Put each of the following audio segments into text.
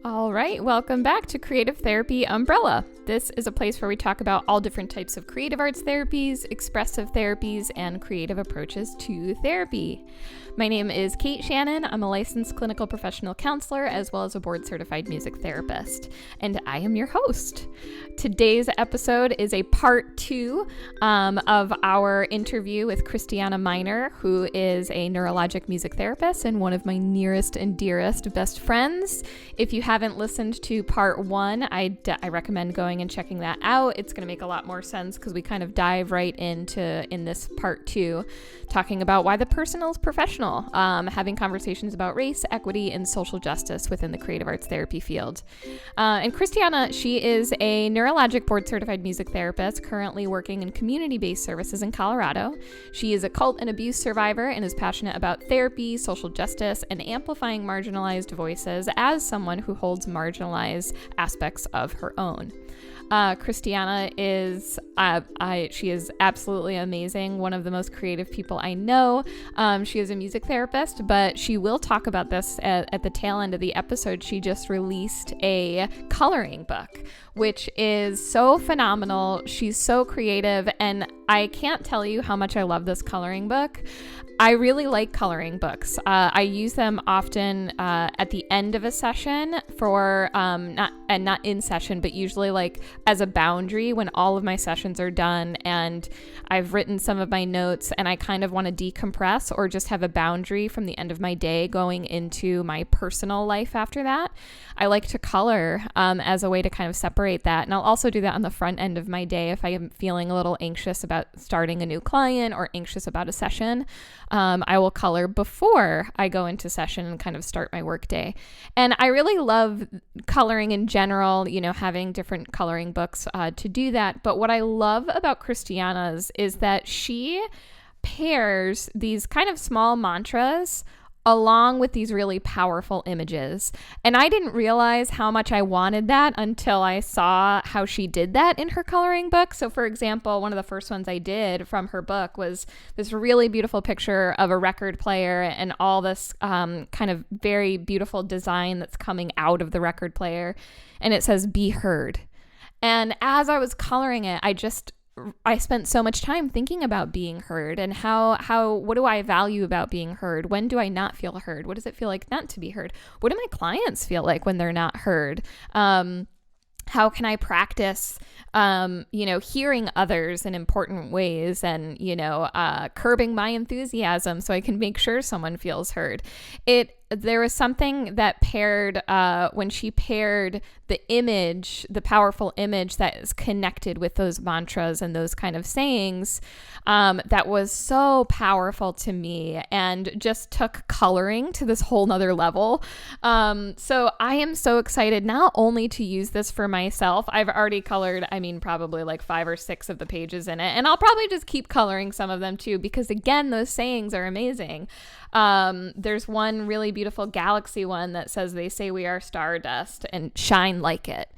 All right, welcome back to Creative Therapy Umbrella. This is a place where we talk about all different types of creative arts therapies, expressive therapies, and creative approaches to therapy. My name is Kate Shannon. I'm a licensed clinical professional counselor as well as a board-certified music therapist, and I am your host. Today's episode is a part 2 of our interview with Kristiana Miner, who is a neurologic music therapist and one of my nearest and dearest best friends. If you haven't listened to part 1, I recommend going and checking that out. It's going to make a lot more sense because we kind of dive right into, in this part 2, talking about why the personal is professional, having conversations about race, equity, and social justice within the creative arts therapy field. And Kristiana, she is a neurologic board-certified music therapist currently working in community-based services in Colorado. She is a cult and abuse survivor and is passionate about therapy, social justice, and amplifying marginalized voices as someone who holds marginalized aspects of her own. Kristiana is, she is absolutely amazing. One of the most creative people I know. She is a music therapist, but she will talk about this at the tail end of the episode. She just released a coloring book, which is so phenomenal. She's so creative, and I can't tell you how much I love this coloring book. I really like coloring books. I use them often at the end of a session for not in session, but usually like as a boundary when all of my sessions are done and I've written some of my notes and I kind of want to decompress or just have a boundary from the end of my day going into my personal life after that. I like to color as a way to kind of separate that. And I'll also do that on the front end of my day if I am feeling a little anxious about starting a new client or anxious about a session. I will color before I go into session and kind of start my work day. And I really love coloring in general, you know, having different coloring books to do that. But what I love about Kristiana's is that she pairs these kind of small mantras along with these really powerful images. And I didn't realize how much I wanted that until I saw how she did that in her coloring book. So for example, one of the first ones I did from her book was this really beautiful picture of a record player and all this kind of very beautiful design that's coming out of the record player. And it says, "Be heard." And as I was coloring it, I spent so much time thinking about being heard and what do I value about being heard? When do I not feel heard? What does it feel like not to be heard? What do my clients feel like when they're not heard? How can I practice, hearing others in important ways and, curbing my enthusiasm so I can make sure someone feels heard? There was something that paired, when she paired the image, the powerful image that is connected with those mantras and those kind of sayings, that was so powerful to me and just took coloring to this whole nother level. So I am so excited not only to use this for myself. I've already colored, probably like 5 or 6 of the pages in it, and I'll probably just keep coloring some of them too, because again, those sayings are amazing. There's one really beautiful galaxy one that says, "They say we are stardust and shine like it."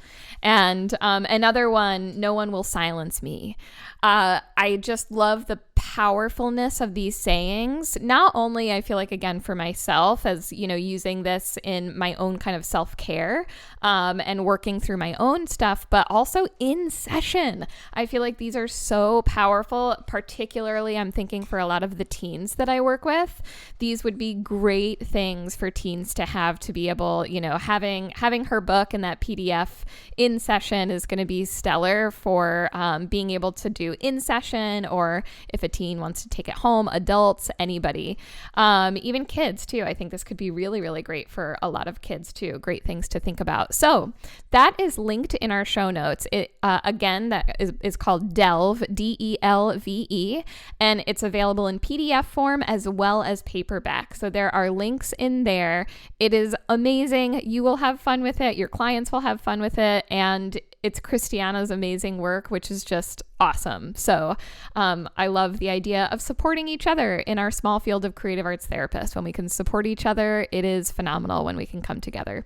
And another one, "No one will silence me." I just love the powerfulness of these sayings. Not only I feel like, again, for myself as, using this in my own kind of self-care and working through my own stuff, but also in session. I feel like these are so powerful, particularly I'm thinking for a lot of the teens that I work with. These would be great things for teens to have, to be able, having her book and that PDF in session is going to be stellar for being able to do in session, or if a teen wants to take it home, adults, anybody, even kids too. I think this could be really, really great for a lot of kids too. Great things to think about. So that is linked in our show notes. It again, that is called Delve, DELVE, and it's available in PDF form as well as paperback. So there are links in there. It is amazing. You will have fun with it. Your clients will have fun with it. And it's Kristiana's amazing work, which is just, awesome. So I love the idea of supporting each other in our small field of creative arts therapists. When we can support each other, it is phenomenal when we can come together.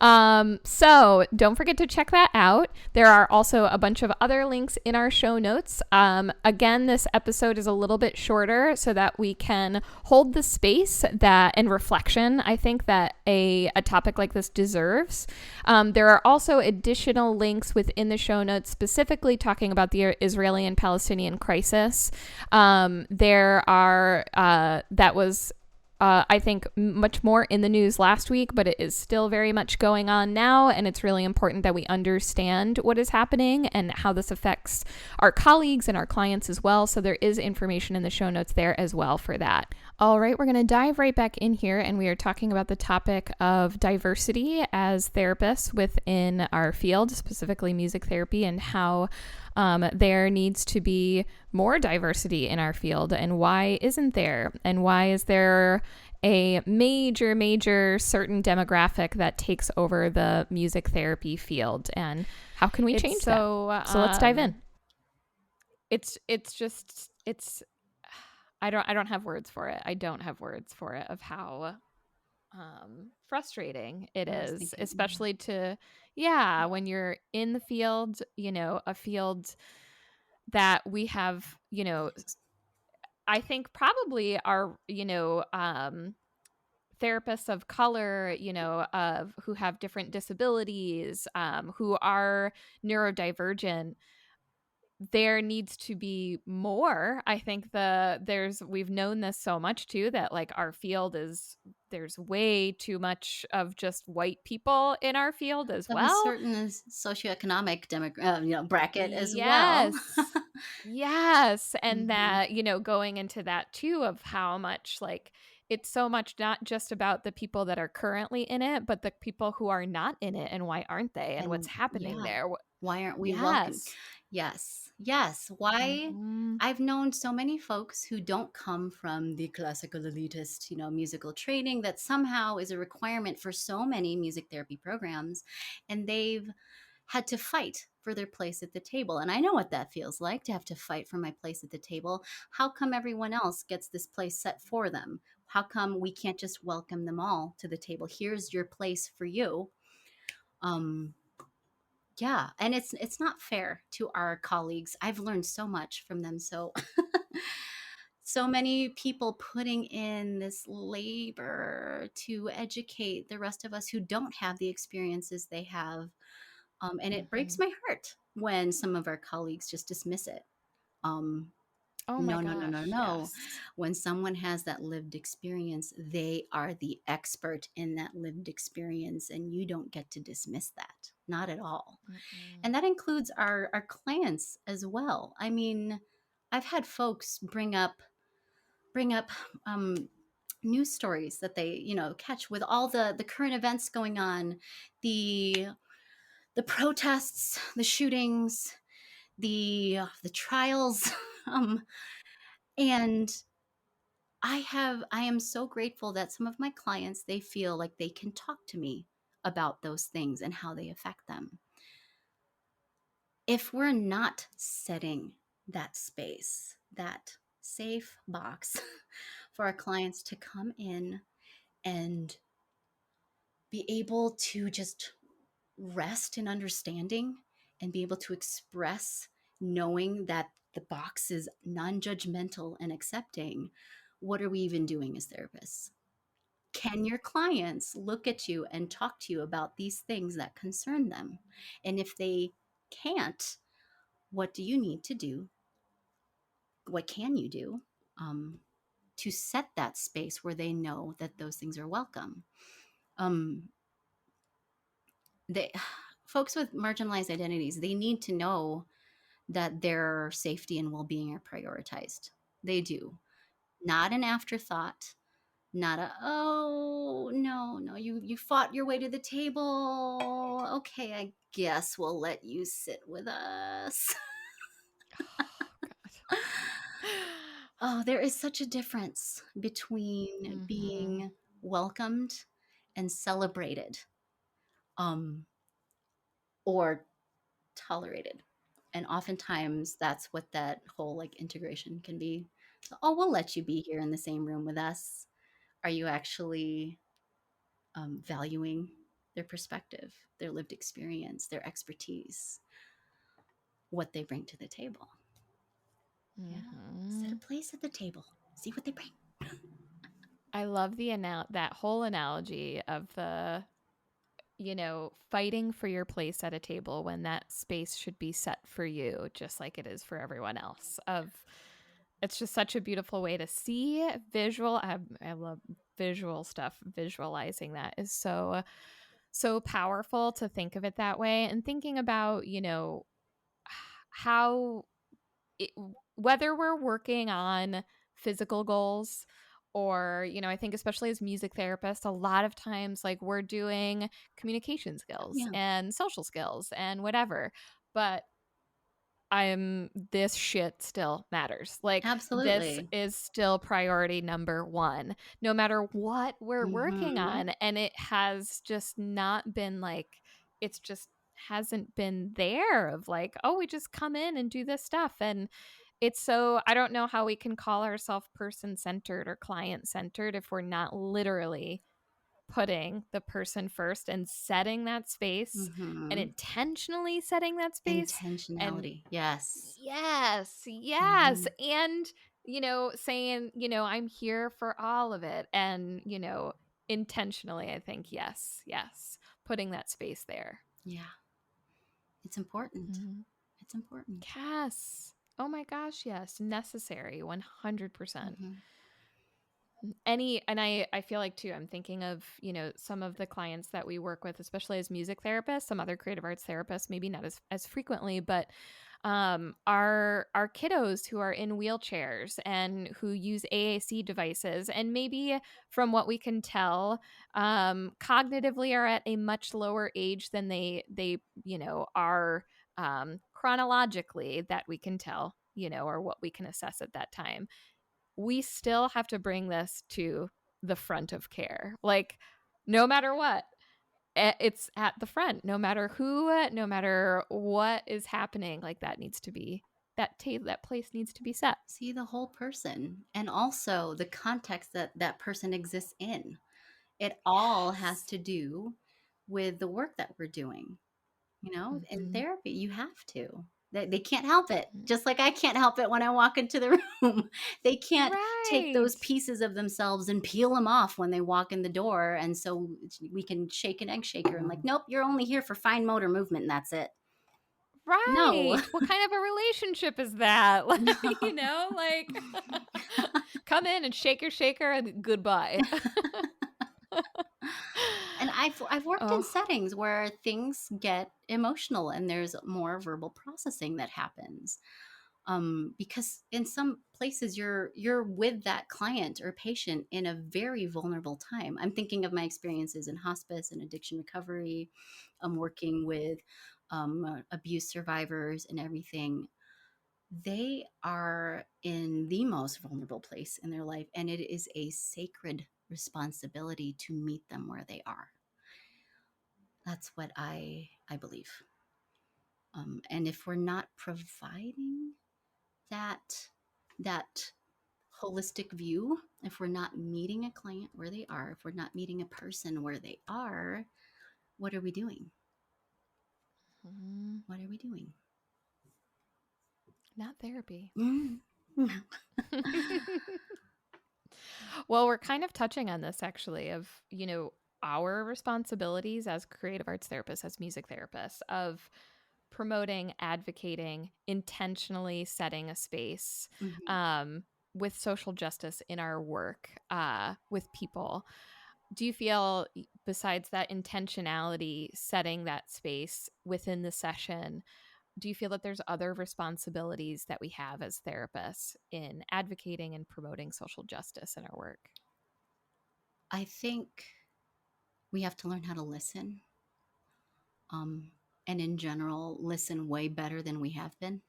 So don't forget to check that out. There are also a bunch of other links in our show notes. Again, this episode is a little bit shorter so that we can hold the space that and reflection I think that a topic like this deserves. There are also additional links within the show notes specifically talking about the Israeli and Palestinian crisis. There are, that was I think much more in the news last week, but it is still very much going on now. And it's really important that we understand what is happening and how this affects our colleagues and our clients as well. So there is information in the show notes there as well for that. All right, we're going to dive right back in here, and we are talking about the topic of diversity as therapists within our field, specifically music therapy, and how there needs to be more diversity in our field, and why isn't there? And why is there a major certain demographic that takes over the music therapy field? And how can we change that? So let's dive in. It's I don't have words for it. I don't have words for it of how frustrating it is, especially to, when you're in the field, a field that we have, I think probably are, therapists of color, who have different disabilities, who are neurodivergent. There needs to be more. I think we've known this so much too, that like our field there's way too much of just white people in our field as well. A certain socioeconomic bracket as well. Yes. And that, going into that too, of how much like it's so much not just about the people that are currently in it, but the people who are not in it, and why aren't they, and what's happening there. Why aren't we welcome? Yes. Why? I've known so many folks who don't come from the classical elitist, musical training that somehow is a requirement for so many music therapy programs, and they've had to fight for their place at the table. And I know what that feels like, to have to fight for my place at the table. How come everyone else gets this place set for them? How come we can't just welcome them all to the table? Here's your place for you. Yeah, and it's not fair to our colleagues. I've learned so much from them. So so many people putting in this labor to educate the rest of us who don't have the experiences they have. And it breaks my heart when some of our colleagues just dismiss it. Oh my gosh, No. yes. When someone has that lived experience, they are the expert in that lived experience, and you don't get to dismiss that. Not at all. And that includes our clients as well. I mean, I've had folks bring up news stories that they catch with all the current events going on, the protests, the shootings, the trials, and I am so grateful that some of my clients, they feel like they can talk to me about those things and how they affect them. If we're not setting that space, that safe box for our clients to come in and be able to just rest in understanding and be able to express, knowing that the box is non-judgmental and accepting, what are we even doing as therapists? Can your clients look at you and talk to you about these things that concern them? And if they can't, what do you need to do? What can you do to set that space where they know that those things are welcome? They folks with marginalized identities, they need to know that their safety and well-being are prioritized. They do. Not an afterthought, not a, oh no, you fought your way to the table, okay, I guess we'll let you sit with us. Oh, there is such a difference between being welcomed and celebrated, or tolerated. And oftentimes that's what that whole like integration can be. Oh, we'll let you be here in the same room with us. Are you actually valuing their perspective, their lived experience, their expertise, what they bring to the table? Yeah. Set a place at the table. See what they bring. I love that whole analogy of the, fighting for your place at a table when that space should be set for you, just like it is for everyone else. It's just such a beautiful way to see visual. I love visual stuff. Visualizing that is so powerful to think of it that way, and thinking about, how it, whether we're working on physical goals or, I think especially as music therapists, a lot of times like we're doing communication skills Yeah, and social skills and whatever, but this shit still matters. Like, this absolutely. is still priority number one, no matter what we're working Hmm. on. And it has just not been like, it's just hasn't been there of like, oh, we just come in and do this stuff. And I don't know how we can call ourselves person centered or client centered if we're not literally putting the person first and setting that space and Hmm. intentionally setting that space. And Intentionality. Yes. yes, yes. Hmm. And, saying, I'm here for all of it. And, intentionally, I think, yes, yes, putting that space there. Yeah, it's important. Mhm. It's important. Yes. Oh my gosh, yes. Necessary, 100%. Hmm. I feel like too, I'm thinking of, some of the clients that we work with, especially as music therapists, some other creative arts therapists, maybe not as frequently, but our kiddos who are in wheelchairs and who use AAC devices, and maybe from what we can tell, cognitively are at a much lower age than they are chronologically, that we can tell, or what we can assess at that time. We still have to bring this to the front of care. Like, no matter what, it's at the front. No matter who, no matter what is happening, like that needs to be that place needs to be set. See the whole person and also the context that that person exists in. It all has Yes. to do with the work that we're doing. In Mm-hmm. therapy, you have to. They can't help it. Mm-hmm. Just like I can't help it when I walk into the room. They can't take those Right. pieces of themselves and peel them off when they walk in the door. And so we can shake an egg shaker and like, nope, you're only here for fine motor movement and that's it. No. Right. What kind of a relationship is that? Like, No. like come in and shake your shaker and goodbye. And I've worked in Oh. settings where things get emotional and there's more verbal processing that happens. Because in some places you're with that client or patient in a very vulnerable time. I'm thinking of my experiences in hospice and addiction recovery. I'm working with abuse survivors and everything. They are in the most vulnerable place in their life, and it is a sacred responsibility to meet them where they are. That's what I believe. And if we're not providing that holistic view, if we're not meeting a client where they are, if we're not meeting a person where they are, what are we doing? Mm, What are we doing? not therapy. Mm. Well, we're kind of touching on this actually of, our responsibilities as creative arts therapists, as music therapists, of promoting, advocating, intentionally setting a space Mhm. um, with social justice in our work with people. Do you feel, besides that intentionality, setting that space within the session, do you feel that there's other responsibilities that we have as therapists in advocating and promoting social justice in our work? I think we have to learn how to listen. Um, and in general, listen way better than we have been.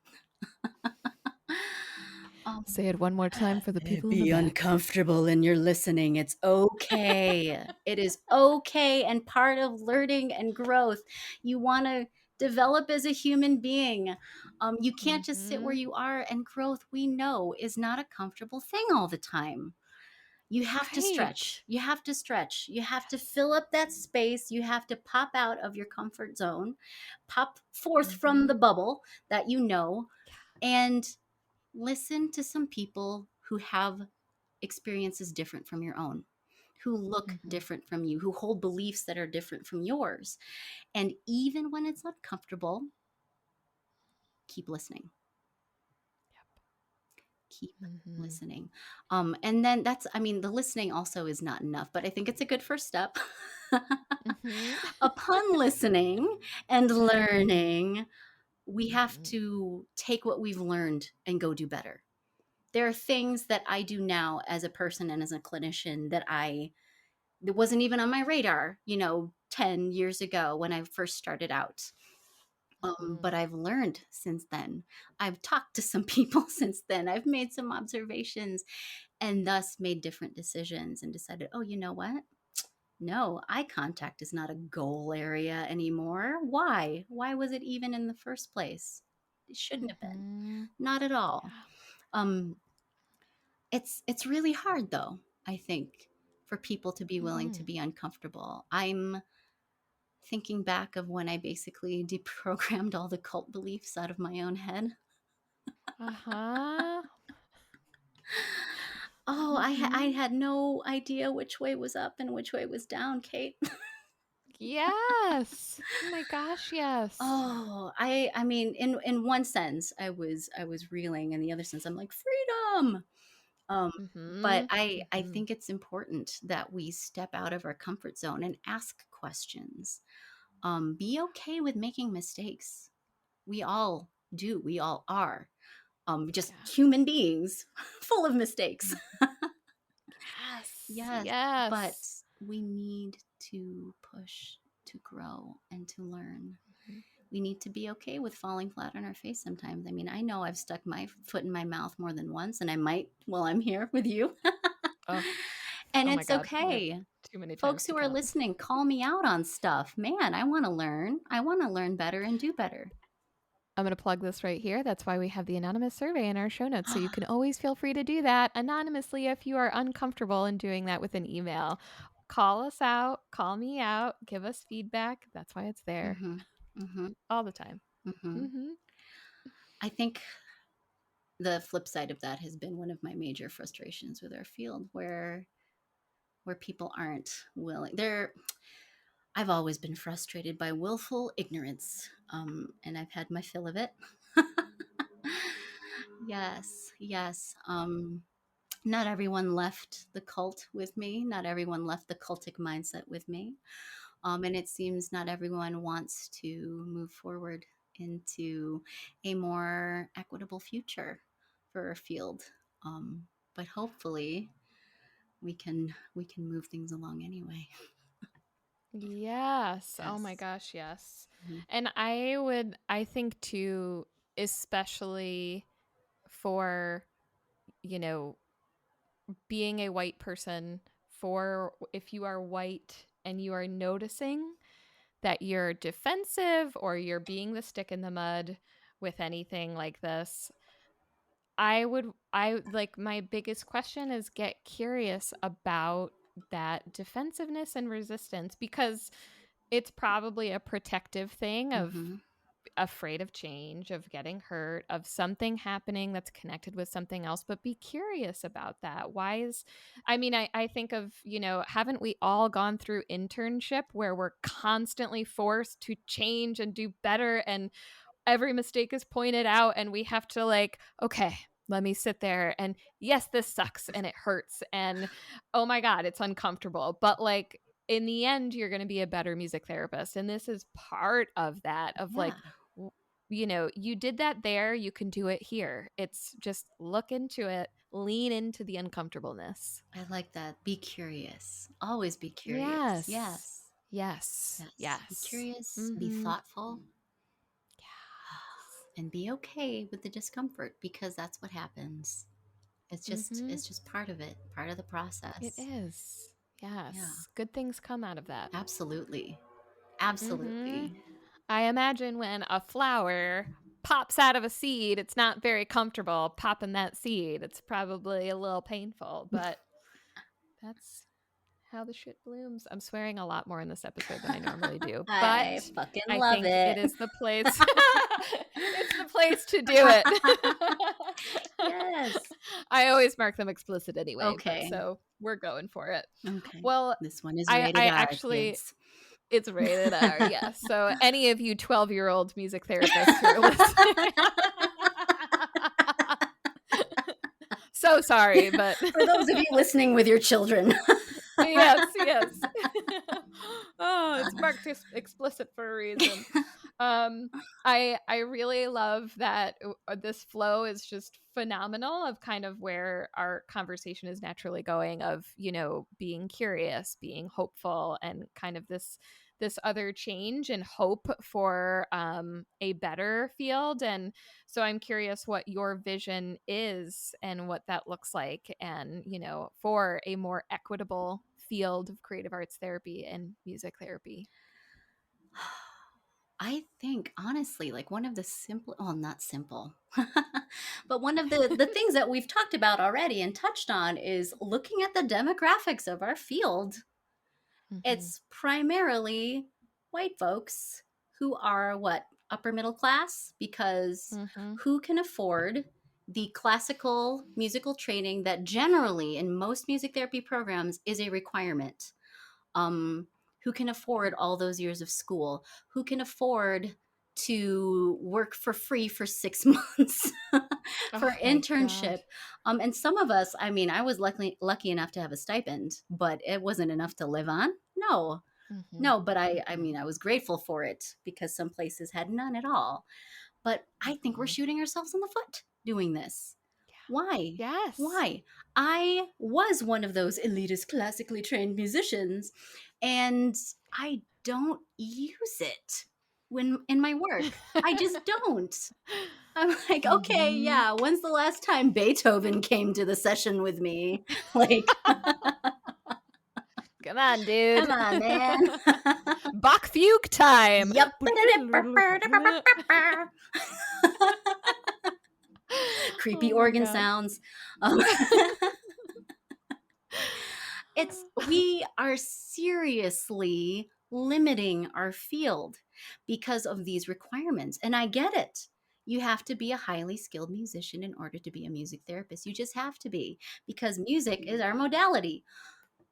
um, Say it one more time for the people in the be back. uncomfortable in your listening. It's okay. It is okay and part of learning and growth. You want to develop as a human being. You can't just sit where Mhm. you are, and growth, we know, is not a comfortable thing all the time. You have to Right. stretch. You have to stretch. You have to Yes. fill up that space. You have to pop out of your comfort zone, pop forth from the Mhm. bubble that you know, Yeah. and listen to some people who have experiences different from your own, who look Mhm. different from you, who hold beliefs that are different from yours. And even when it's uncomfortable, keep listening. Keep Mhm. listening. And then that's, I mean, the listening also is not enough, but I think it's a good first step. Mhm. Upon listening and learning, we have Mhm. to take what we've learned and go do better. There are things that I do now as a person and as a clinician that wasn't even on my radar, 10 years ago when I first started out. Mhm. But I've learned since then. I've talked to some people since then. I've made some observations and thus made different decisions and decided, oh, you know what? No, eye contact is not a goal area anymore. Why? Why was it even in the first place? It shouldn't have been. Mhm. Not at all. Yeah. Um, it's really hard though, I think, for people to be willing to Mhm. be uncomfortable. I'm thinking back of when I basically deprogrammed all the cult beliefs out of my own head. Uh-huh. Oh, I Mhm. had no idea which way was up and which way was down, Kate. Yes. Oh my gosh, yes. Oh, I mean, in one sense, I was reeling, in the other sense, I'm like freedom. Um, but Mhm. I Mhm. think it's important that we step out of our comfort zone and ask questions. Be okay with making mistakes. We all do. We all are. Just Yeah. human beings, full of mistakes. Mhm. Yes. Yes, but Yes. we need to push to grow and to learn. Mhm. We need to be okay with falling flat on our face sometimes. I mean, I know I've stuck my foot in my mouth more than once, and I might while I'm here with you. Oh, And oh my it's God. okay. Too many times Folks to who are count. listening, call me out on stuff. Man, I want to learn. I want to learn better and do better. I'm going to plug this right here. That's why we have the anonymous survey in our show notes. So you can always feel free to do that anonymously if you are uncomfortable in doing that with an email. Call us out, call me out, give us feedback. That's why it's there Mm-hmm. Mm-hmm. all the time. Mm-hmm. Mm-hmm. I think the flip side of that has been one of my major frustrations with our field, where people aren't willing. I've always been frustrated by willful ignorance, and I've had my fill of it. Yes, yes. Not everyone left the cult with me. Not everyone left the cultic mindset with me. And it seems not everyone wants to move forward into a more equitable future for our field. Um, but hopefully, we can move things along anyway. Yes. Oh my Yes. gosh, yes. Mhm. And I think too, especially for, you know, being a white person, for if you are white and you are noticing that you're defensive or you're being the stick in the mud with anything like this, I like my biggest question is get curious about that defensiveness and resistance because it's probably a protective thing of Mhm. afraid of change, of getting hurt, of something happening that's connected with something else, but be curious about that. Why is, I mean, I think of, haven't we all gone through internship where we're constantly forced to change and do better and every mistake is pointed out and we have to like, okay, let me sit there and yes, this sucks and it hurts and oh my God, it's uncomfortable. But like in the end, you're going to be a better music therapist. And this is part of that, of Yeah, like, you did that there, you can do it here. It's just look into it, lean into the uncomfortableness. I like that. Be curious. Always be curious. Yes. Yes. Yes. Yes. Be Yes. curious, be Mm-hmm. thoughtful, Yes. and be okay with the discomfort because that's what happens. It's just Mm-hmm. it's just part of it, part of the It process. is. Yeah. Yes. Good things come out of that. Absolutely. Mm-hmm. Absolutely. I imagine when a flower pops out of a seed, it's not very comfortable popping that seed. It's probably a little painful, but that's how the shit blooms. I'm swearing a lot more in this episode than I normally do, but I fucking I love think it. it is the place. It's the place to do it. Yes. I always mark them explicit anyway, Okay. but so we're going for it. Okay. Well, This one is I rated R, actually, kids. it's rated R, yes. So any of you 12-year-old music therapists who are listening, so sorry, but For those of you listening with your children. yes. Oh, it's marked explicit for a reason. I really love that this flow is just phenomenal of kind of where our conversation is naturally going, of, you know, being curious, being hopeful, and kind of this other change and hope for a better field. And so I'm curious what your vision is and what that looks like, and, you know, for a more equitable field of creative arts therapy and music therapy. I think, honestly, like one of the simple, well, not simple, but one of the things that we've talked about already and touched on is looking at the demographics of our field. It's primarily white folks who are what, upper middle class, because who can afford the classical musical training that generally in most music therapy programs is a requirement. Who can afford all those years of school? Who can afford to work for free for 6 months for internship? And some of us, I mean, I was lucky enough to have a stipend, but it wasn't enough to live on. No, but I mean, I was grateful for it because some places had none at all. But I think we're shooting ourselves in the foot doing this. Why? Yes. Why? I was one of those elitist classically trained musicians, and I don't use it when in my work. I just don't. I'm like, okay, yeah, when's the last time Beethoven came to the session with me? Like, come on, dude. come on, man. Bach fugue time. Yep. Creepy organ sounds. We are seriously limiting our field because of these requirements. And I get it. You have to be a highly skilled musician in order to be a music therapist. You just have to be, because music is our modality.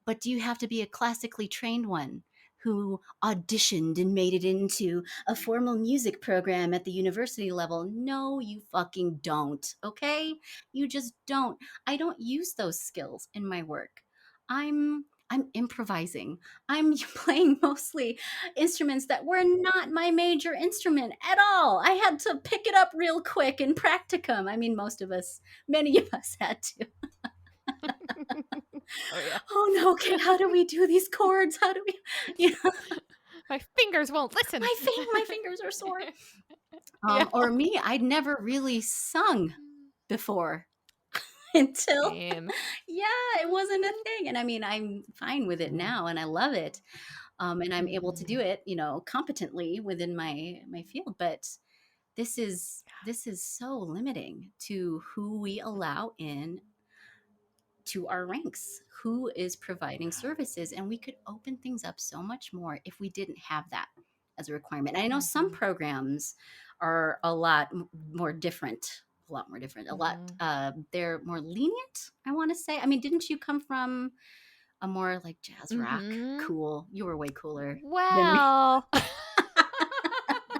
But do you have to be a classically trained one who auditioned and made it into a formal music program at the university level? No, you fucking don't. Okay? You just don't. I don't use those skills in my work. I'm improvising. I'm playing mostly instruments that were not my major instrument at all. I had to pick it up real quick in practicum. I mean, many of us had to. Oh no, okay, how do we do these chords? How do we, you know? My fingers won't listen. My fingers are sore. Or me, I'd never really sung before until, it wasn't a thing. And I mean, I'm fine with it now and I love it. And I'm able to do it, you know, competently within my field. But this is so limiting to who we allow in to our ranks, who is providing services. And we could open things up so much more if we didn't have that as a requirement. And I know some programs are a lot more different, they're more lenient, I want to say. I mean, didn't you come from a more like jazz rock cool, you were way cooler than me.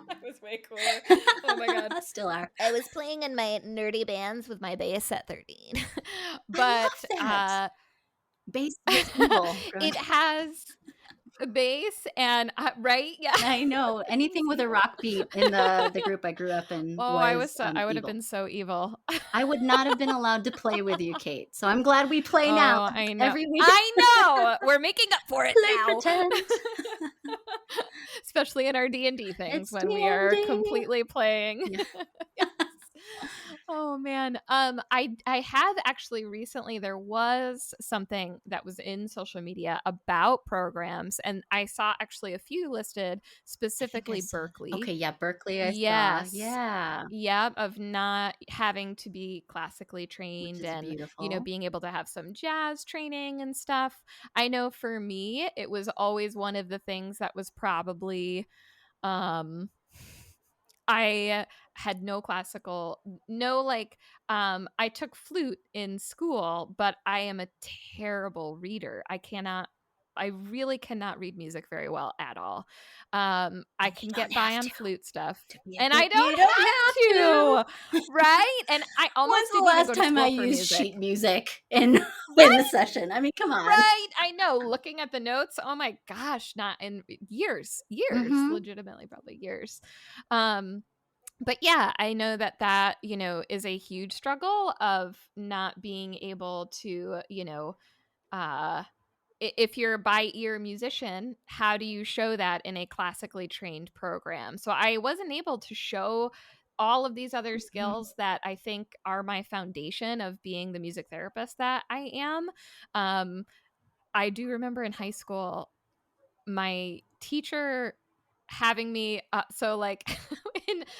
That was way cooler. Oh my god. Still are. I was playing in my nerdy bands with my bass at 13. But bass is evil. It has a bass and right? Yeah. I know. Anything with a rock beat in the group I grew up in. Oh, I would have been so evil. I would not have been allowed to play with you, Kate. So I'm glad we play now. I know. Every week. I know. We're making up for it now. Pretend. Especially in our D&D things, It's when D&D. we are completely playing. Yeah. Yes. Oh man. I have actually recently, there was something that was in social media about programs, and I saw actually a few listed, I think I specifically saw that. Berkeley. Okay, yeah, Berkeley I saw. Yes. Yeah, Yep, of not having to be classically which trained is and, beautiful. being able to have some jazz training and stuff. I know for me, it was always one of the things that was probably um I had no classical, no like I took flute in school, but I am a terrible reader. I really cannot read music very well at all. I And you can don't get by have on flute stuff, to be a and good I you don't don't have have to, to. right? And I When's almost the didn't even last go to time I school for used sheet music. music in in the Right? session? I mean, come on. Right. I know. Looking at the notes, oh my gosh, not in years, Mhm. legitimately probably years. Um but yeah, I know that is a huge struggle of not being able to, uh, if you're a by ear musician, how do you show that in a classically trained program? So I wasn't able to show all of these other Mhm. skills that I think are my foundation of being the music therapist that I am. Um, I do remember in high school, my teacher having me so like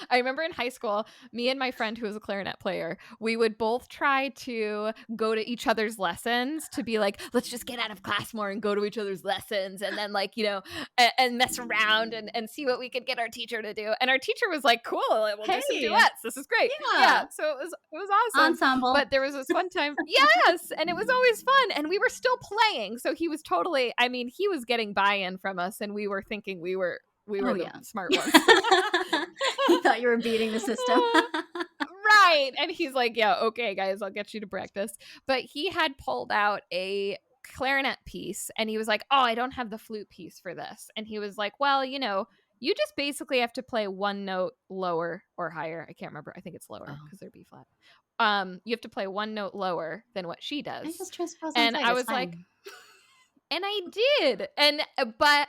I remember in high school, me and my friend who was a clarinet player, we would both try to go to each other's lessons to be like, let's just get out of class more and go to each other's lessons, and then like and mess around and see what we could get our teacher to do. And our teacher was like, cool, like, we'll do some Hey, duets, this is great. Yeah, yeah, so it was awesome. ensemble. But there was this one time, yes, and it was always fun, and we were still playing, so he was totally, I mean, he was getting buy-in from us, and we were thinking we were Oh the yeah. smart ones. You thought you were beating the system. Right. And he's like, yeah, okay, guys, I'll get you to practice. But he had pulled out a clarinet piece, and he was like, oh, I don't have the flute piece for this. And he was like, well, you just basically have to play one note lower or higher. I can't remember. I think it's lower Oh, because they're B flat. You have to play one note lower than what she I does. just transpose on And side. I It's was like, fine. and I did. And but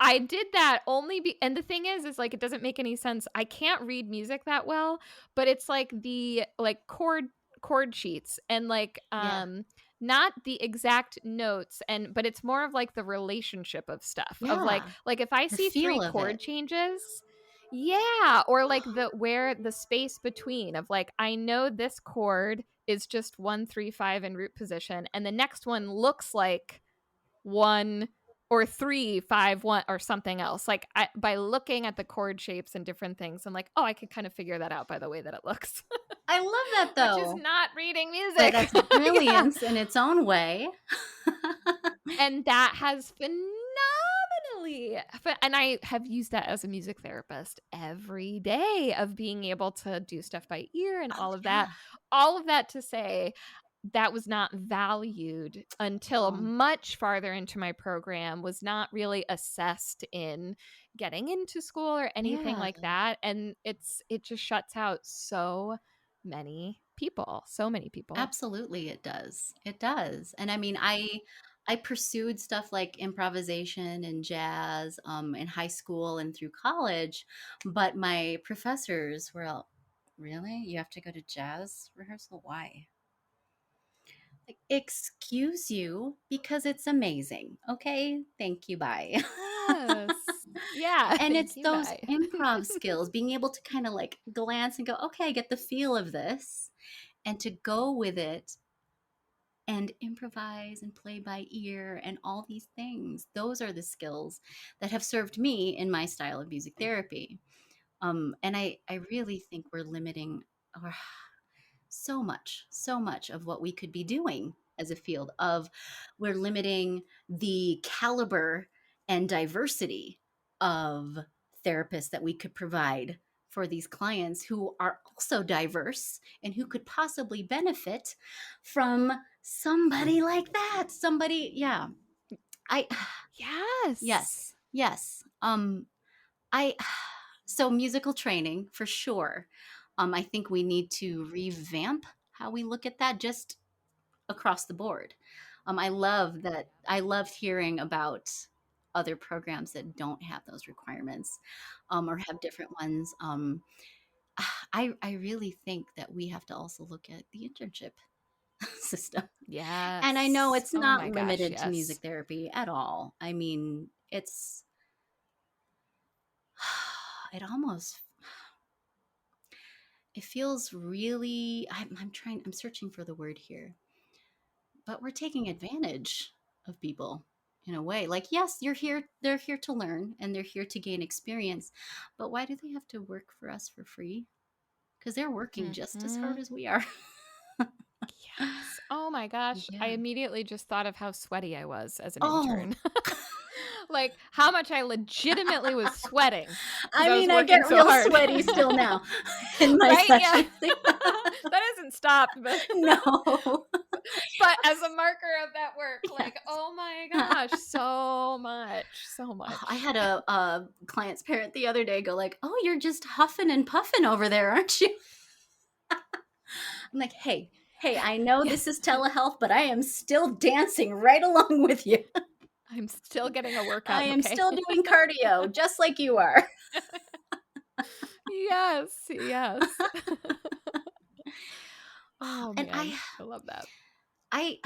I did that and the thing is like it doesn't make any sense. I can't read music that well, but it's like the like chord sheets and like Yeah, not the exact notes, and but it's more of like the relationship of stuff of yeah. like if I The see three feel of chord it. changes, yeah, or like the space between of like I know this chord is just 1 3 5 in root position, and the next one looks like 1 or 3 5 1 or something else. Like by looking at the chord shapes and different things, I'm like, oh, I could kind of figure that out by the way that it looks, I love that which is though. not reading But music. that's Yeah, brilliance in its own way. and that has and I have used that as a music therapist every day of being able to do stuff by ear and Oh all yeah. of that to say that was not valued until No. much farther into my program, was not really assessed in getting into school or anything Yeah. like that, and it just shuts out so many people. Absolutely, it does. It does. And I mean, I pursued stuff like improvisation and jazz in high school and through college, but my professors were all, really? You have to go to jazz rehearsal? Why? Like, excuse you, because it's amazing. Okay, thank you. Bye. Yes, yeah. And Thank it's you, those bye. improv skills, being able to kind of like glance and go, okay, I get the feel of this, and to go with it and improvise and play by ear and all these things. Those are the skills that have served me in my style of music therapy. And I really think we're limiting or so much of what we could be doing as a field of we're limiting the caliber and diversity of therapists that we could provide for these clients who are also diverse and who could possibly benefit from somebody like that. Somebody, yeah. I Yes. yes, yes. I so musical training for sure. I think we need to revamp how we look at that just across the board. I love that. I loved hearing about other programs that don't have those requirements or have different ones. I really think that we have to also look at the internship system. And I know Yes. it's Oh not my gosh, limited to yes. music therapy at all. I mean, it's it almost it feels really I'm searching for the word here, but we're taking advantage of people in a way. Like, yes, they're here to learn and they're here to gain experience, but why do they have to work for us for free? Because they're working just as Hmm. hard as we are. Yes. Oh my gosh. I Yeah. immediately just thought of how sweaty I was as an Oh, intern. Like how much I legitimately was sweating because I I was mean, I working get so real hard. sweaty still now in my Right? Yeah. sessions. That hasn't stopped, but No. but as a marker of that work, like, oh my gosh, so much, so Oh, I much. had a client's parent the other day go like, "Oh, you're just huffing and puffing over there, aren't you?" I'm like, "Hey, I know Yeah. this is telehealth, but I am still dancing right along with you. I'm still getting a I workout, am okay? still doing cardio just like you are." Yes, yes. Oh And man, I love that. I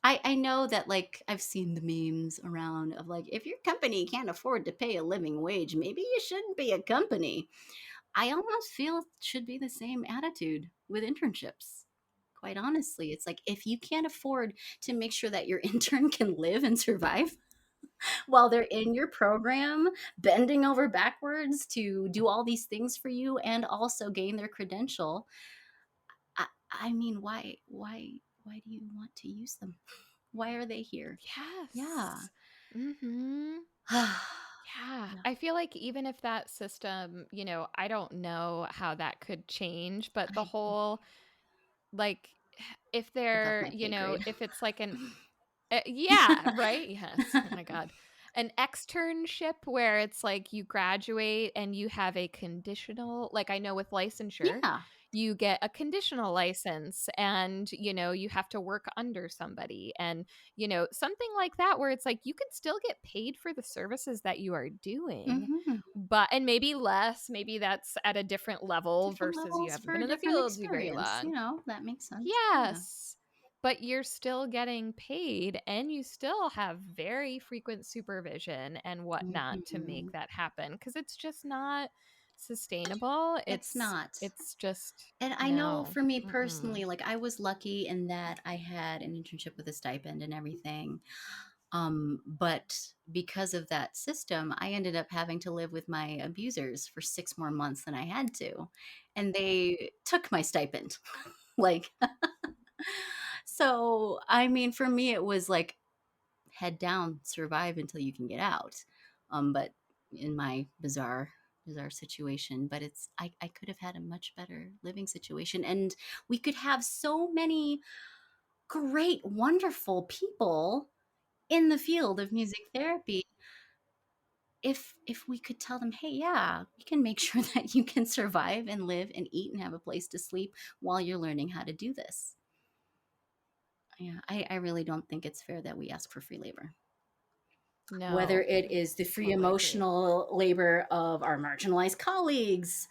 I know that, like, I've seen the memes around of like, if your company can't afford to pay a living wage, maybe you shouldn't be a company. I almost feel it should be the same attitude with internships. Quite honestly, it's like if you can't afford to make sure that your intern can live and survive while they're in your program, bending over backwards to do all these things for you and also gain their credential, I mean, why do you want to use them? Why are they here? Yeah. Yes. Mhm. Yeah. Yeah. I feel like even if that system, I don't know how that could change, but the I whole like if above they're, my pay grade. if it's like an yeah, right? Yes. Oh my God. An externship where it's like you graduate and you have a conditional, like I know with licensure, Yeah. you get a conditional license and, you have to work under somebody and, something like that where it's like you can still get paid for the services that you are doing, Hmm. but, and maybe less, maybe that's at a different level Different versus you levels haven't for been a in the different field very experience. long. That makes sense. Yeah. Yes. But you're still getting paid and you still have very frequent supervision and whatnot to Hmm. make that happen because it's just not sustainable. It's not. It's just And I know no. for me Mm-mm. personally, like I was lucky in that I had an internship with a stipend and everything. But because of that system, I ended up having to live with my abusers for 6 more months than I had to. And they took my stipend. Like, so I mean, for me, it was like head down, survive until you can get out. But in my bizarre situation, but I could have had a much better living situation, and we could have so many great, wonderful people in the field of music therapy if we could tell them, hey, yeah, we can make sure that you can survive and live and eat and have a place to sleep while you're learning how to do this. Yeah, I really don't think it's fair that we ask for free labor, whether No, it is the free totally agree. emotional labor of our marginalized colleagues,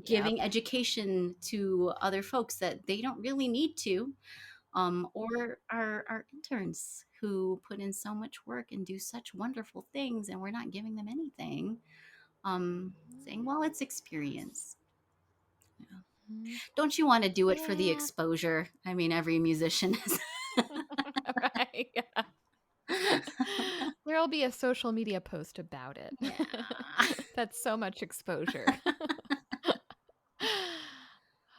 Yep. giving education to other folks that they don't really need to, or our interns who put in so much work and do such wonderful things, and we're not giving them anything. Saying, well, it's experience. Yeah. Mhm. Don't you want to do it for the Yeah. exposure? I mean, every musician is. Right. Yeah. There'll be a social media post about it. Yeah. That's so much exposure.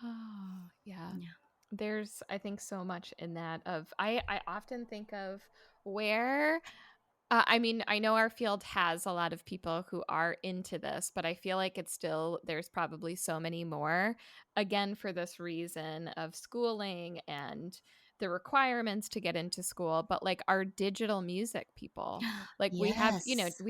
Oh, yeah. Yeah. There's, I think, so much in that of I often think of where I mean, I know our field has a lot of people who are into this, but I feel like it's still, there's probably so many more, again, for this reason of schooling and the requirements to get into school. But like our digital music people, like we have, Yes.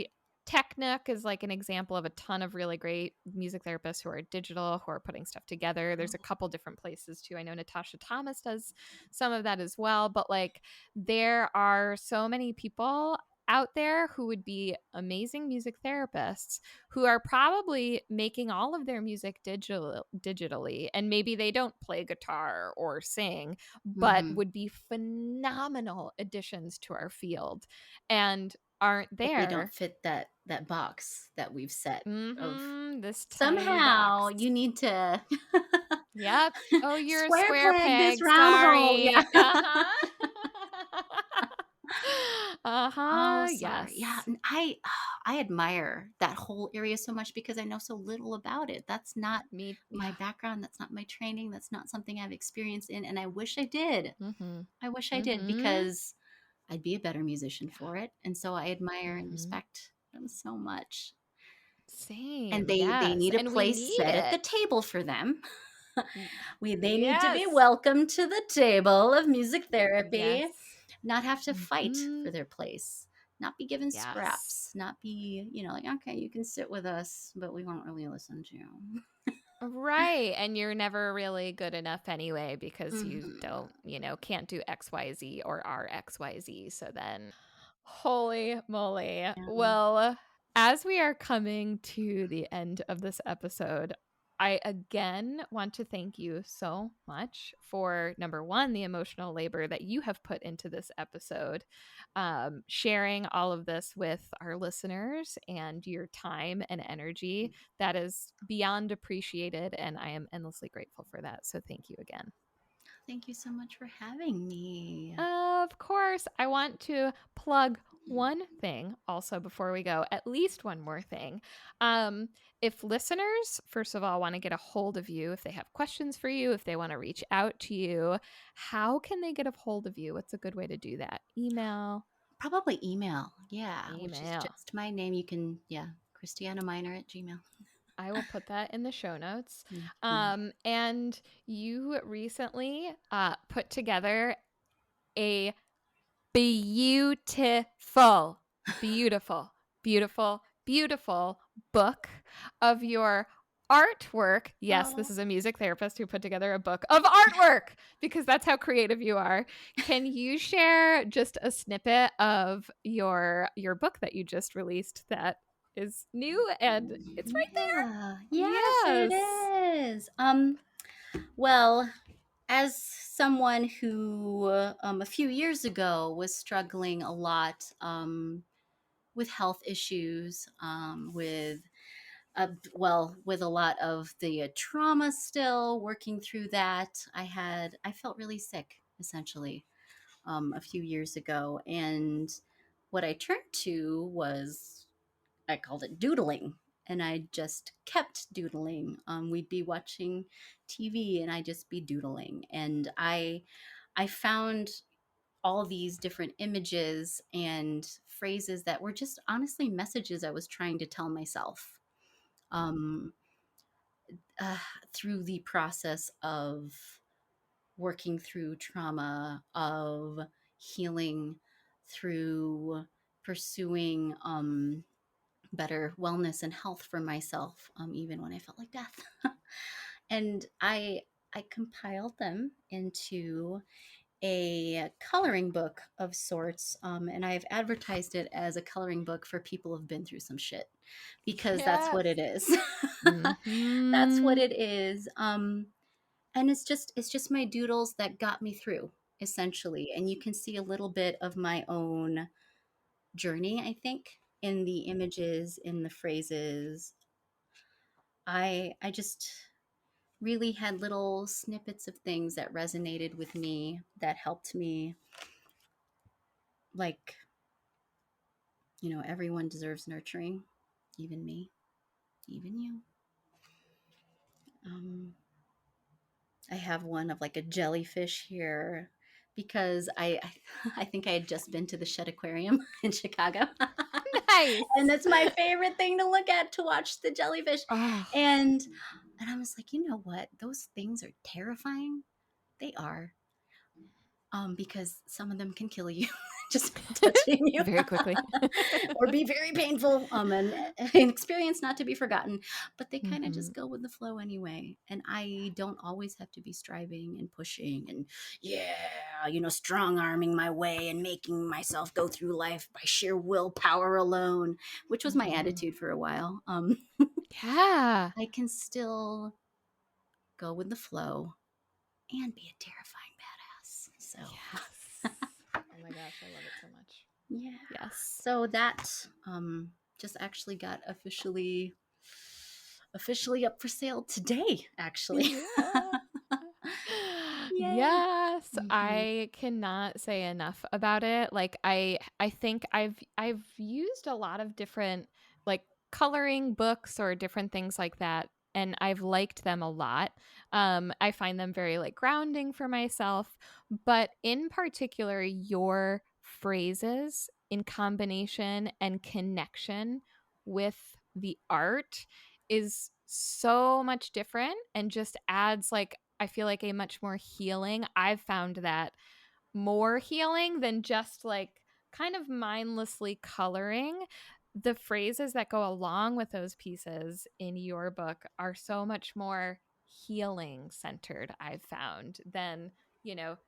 Technic is like an example of a ton of really great music therapists who are digital, who are putting stuff together. There's a Oh, couple different places too. I know Natasha Thomas does some of that as well, but like there are so many people out there who would be amazing music therapists who are probably making all of their music digitally, and maybe they don't play guitar or sing, but Mm-hmm. would be phenomenal additions to our field and aren't But they don't there. fit that box that we've set of This tiny somehow box. you need to Yep. Oh, you're a square square peg this peg. round hole. Yeah. Sorry. Uh-huh. Oh, Uh-huh. sorry. Yeah, Yes. and I admire that whole area so much because I know so little about it. That's not my Yeah. background, that's not my training, that's not something I've experienced in, and I wish I did. Mhm. I wish I did Mhm. because I'd be a better musician for it. And so I admire and Mhm. respect them so much. And Same. they Yes. need a And we place need set at the it. table for them. Y- They need to be Yes. welcome to the table of music therapy, Yes. not have to fight for Mhm. their place, not be given Yes. scraps, not be, like, okay, you can sit with us, but we won't really listen to you. Right. And you're never really good enough anyway because you Hmm. don't, can't do XYZ or are XYZ. So then, holy moly. Yeah. Well, as we are coming to the end of this episode, I again want to thank you so much for number one, the emotional labor that you have put into this episode, sharing all of this with our listeners and your time and energy. That is beyond appreciated, and I am endlessly grateful for that. So thank you again. Thank you so much for having me. Of course, I want to plug one thing also before we go, at least one more thing. If listeners, first of all, want to get a hold of you, if they have questions for you, if they want to reach out to you, how can they get a hold of you? What's a good way to do that? Email? Probably email, yeah, which is Email. just my name. You can, yeah, Kristiana Minor at Gmail. I will put that in the show notes. Thank you. And you recently put together a beautiful, beautiful, beautiful, beautiful book of your artwork. Yes, this Oh, is a music therapist who put together a book of artwork because that's how creative you are. Can you share just a snippet of your book that you just released that is new and it's right yeah. there? Yes, it Yes. is. Well, as someone who a few years ago was struggling a lot with health issues, with a lot of the trauma still working through that, I felt really sick essentially a few years ago, and what I turned to was, I called it doodling. And I just kept doodling. We'd be watching TV and I'd just be doodling. And I found all these different images and phrases that were just honestly messages I was trying to tell myself um, uh, through the process of working through trauma, of healing, through pursuing better wellness and health for myself, even when I felt like death. And I compiled them into a coloring book of sorts, and I've advertised it as a coloring book for people who've been through some shit, because that's Yes. what it is. That's what Mm-hmm. it is. And it's just my doodles that got me through, essentially. And you can see a little bit of my own journey, I think, in the images, in the phrases. I just really had little snippets of things that resonated with me, that helped me, like, everyone deserves nurturing, even me, even you. um I have one of like a jellyfish here because I think I had just been to the Shed Aquarium in Chicago. And Nice. that's my favorite thing to look at, to watch the jellyfish. Oh. And I was like, you know what? Those things are terrifying. They are. Because some of them can kill you. just touching you very quickly. or be very painful and an experience not to be forgotten. But they kind of Mm-hmm. just go with the flow anyway. And I don't always have to be striving and pushing and, strong arming my way and making myself go through life by sheer willpower alone, which was my attitude for a while. Yeah. I can still go with the flow and be a terrifying badass. So, Yes. Oh my gosh, I love it so much. yeah. Yes. So that just actually got officially up for sale today, actually. Yeah. Yay. Yes, Mhm. I cannot say enough about it. Like I think I've used a lot of different like coloring books or different things like that, and I've liked them a lot. I find them very like grounding for myself, but in particular your phrases in combination and connection with the art is so much different and just adds like I feel like a much more healing. I've found that more healing than just like kind of mindlessly coloring. The phrases that go along with those pieces in your book are so much more healing centered, I've found, than,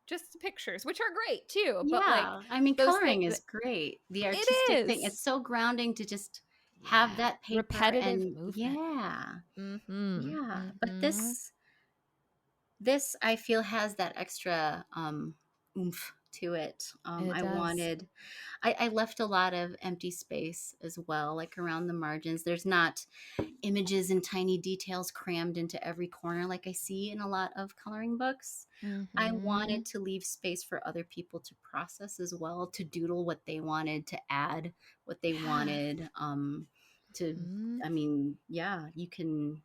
just pictures, which are great too. But like Yeah. I mean, those coloring things, is great. The it artistic thing, it's is. so grounding to just have Yeah. that paper Repetitive and movement. yeah. Mm-hmm. Yeah. But Mm-hmm. this I feel has that extra oomph to it. It does. I left a lot of empty space as well, like around the margins. There's not images and tiny details crammed into every corner like I see in a lot of coloring books. I Mm-hmm. wanted to leave space for other people to process as well, to doodle what they wanted, to add what they Yeah. wanted. To, Mm-hmm. I mean, yeah, you can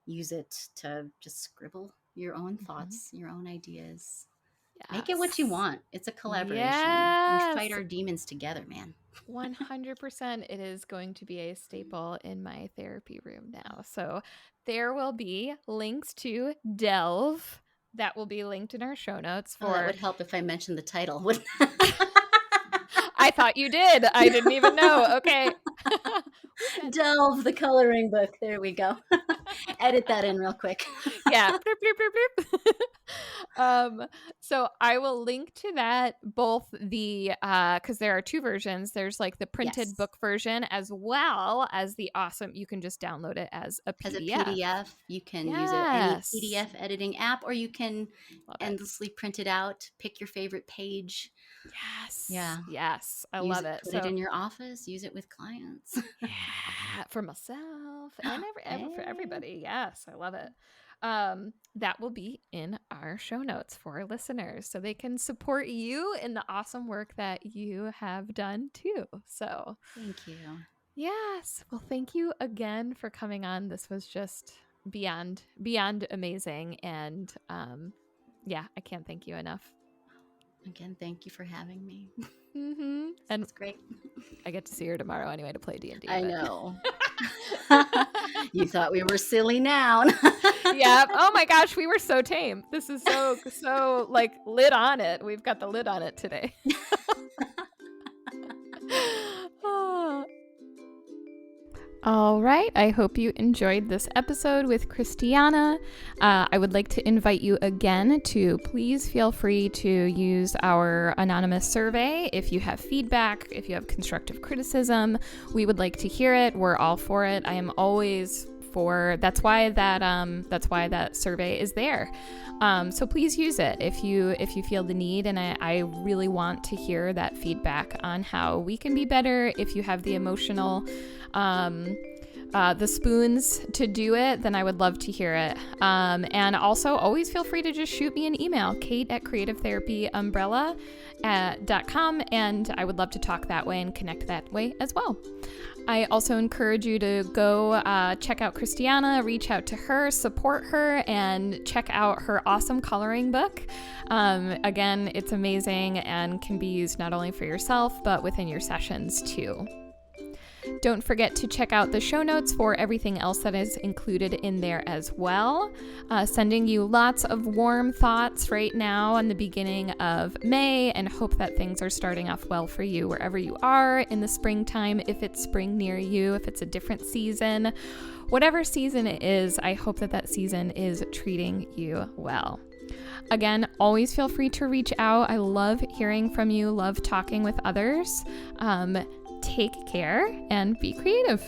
use it to just scribble your own Mm-hmm. thoughts, your own ideas. Make it what you Yes. want. It's a collaboration. We fight Yes. our demons together, man. 100%. It is going to be a staple in my therapy room now. So there will be links to Delve that will be linked in our show notes Oh, that for. would help if I mentioned the title, wouldn't I thought you did. I didn't even know. Okay. We've got Delve the coloring book. There we go. Edit that in real quick. yeah. Bloop, bloop, bloop, bloop. So I will link to that, both the because there are two versions. There's like the printed Yes. book version as well as the awesome, you can just download it as a As a PDF. PDF, you can use it any Yes. PDF editing app, or you can Love it. endlessly print it out, pick your favorite page. Yes. Yeah. Yes. I Use love it, it. put it So in your office, use it with clients. yeah, for myself and for Hey. everybody. Yes, I love it. That will be in our show notes for our listeners so they can support you in the awesome work that you have done too. So, Thank you. yes. Well, thank you again for coming on. This was just beyond amazing, and yeah, I can't thank you enough. Again, thank you for having me. Mm-hmm. This And was great. I get to see her tomorrow anyway to play D&D. I But know. You thought we were silly now. yeah. Oh my gosh, we were so tame. This is so like lid on it. We've got the lid on it today. Oh. All right. I hope you enjoyed this episode with Kristiana. I would like to invite you again to please feel free to use our anonymous survey if you have feedback, if you have constructive criticism. We would like to hear it. We're all for it. I am always for. That's why that survey is there. So please use it if you feel the need, and I really want to hear that feedback on how we can be better. If you have the emotional the spoons to do it, then I would love to hear it. And also always feel free to just shoot me an email, kate@creativetherapyumbrella.com, and I would love to talk that way and connect that way as well. I also encourage you to go check out Kristiana, reach out to her, support her, and check out her awesome coloring book. Again, it's amazing and can be used not only for yourself, but within your sessions too. Don't forget to check out the show notes for everything else that is included in there as well. Sending you lots of warm thoughts right now in the beginning of May, and hope that things are starting off well for you wherever you are in the springtime, if it's spring near you, if it's a different season. Whatever season it is, I hope that that season is treating you well. Again, always feel free to reach out. I love hearing from you, love talking with others. Take care and be creative.